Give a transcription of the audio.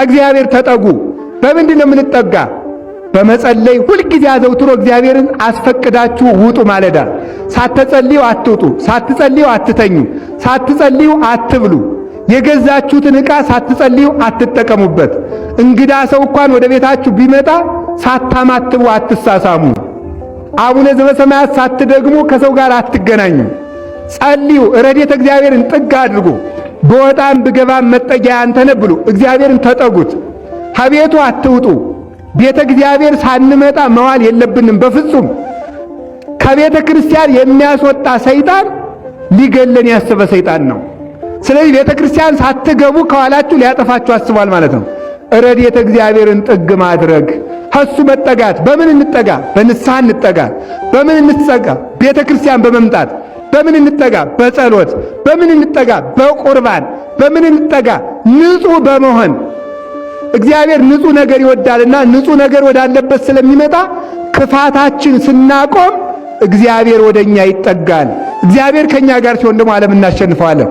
እግዚአብሔር ተጠጉ። በምንድን ነው የምንጠጋ? በመጸለይ ሁልጊዜ አዘውትሮ እግዚአብሔርን አስፈቅዳችሁ ውጡ። ማለዳ ሳትጸልዩ አትውጡ፣ ሳትጸልዩ አትተኙ፣ ሳትጸልዩ አትብሉ። የገዛችሁትን ዕቃ ሳትጸልዩ አትጠቀሙበት። እንግዳ ሰው እንኳን ወደ ቤታችሁ ቢመጣ ሳታማትቡ አትሳሳሙ። አቡነ ዘበሰማያት ሳትደግሙ ከሰው ጋር አትገናኙ። ጸልዩ። ረድኤተ እግዚአብሔርን ጥግ አድርጉ። በወጣም ብገባም መጠጊያ አንተ ነህ ብሉ። እግዚአብሔርን ተጠጉት። ከቤቱ አትውጡ። ቤተ እግዚአብሔር ሳንመጣ መዋል የለብንም በፍጹም። ከቤተ ክርስቲያን የሚያስወጣ ሰይጣን ሊገለን ያሰበ ሰይጣን ነው። ስለዚህ ቤተ ክርስቲያን ሳትገቡ ከኋላችሁ ሊያጠፋችሁ አስቧል ማለት ነው። ረድኤተ እግዚአብሔርን ጥግ ማድረግ፣ ከሱ መጠጋት። በምን እንጠጋ? በንስሐ እንጠጋ። በምን እንጠጋ? ቤተ ክርስቲያን በመምጣት። በምን እንጠጋ? በጸሎት። በምን እንጠጋ? በቁርባን። በምን እንጠጋ? ንጹሕ በመሆን። እግዚአብሔር ንጹሕ ነገር ይወዳልና ንጹሕ ነገር ወዳለበት ስለሚመጣ ክፋታችን ስናቆም እግዚአብሔር ወደኛ ይጠጋል። እግዚአብሔር ከኛ ጋር ሲሆን ደግሞ ዓለም እናሸንፈዋለን።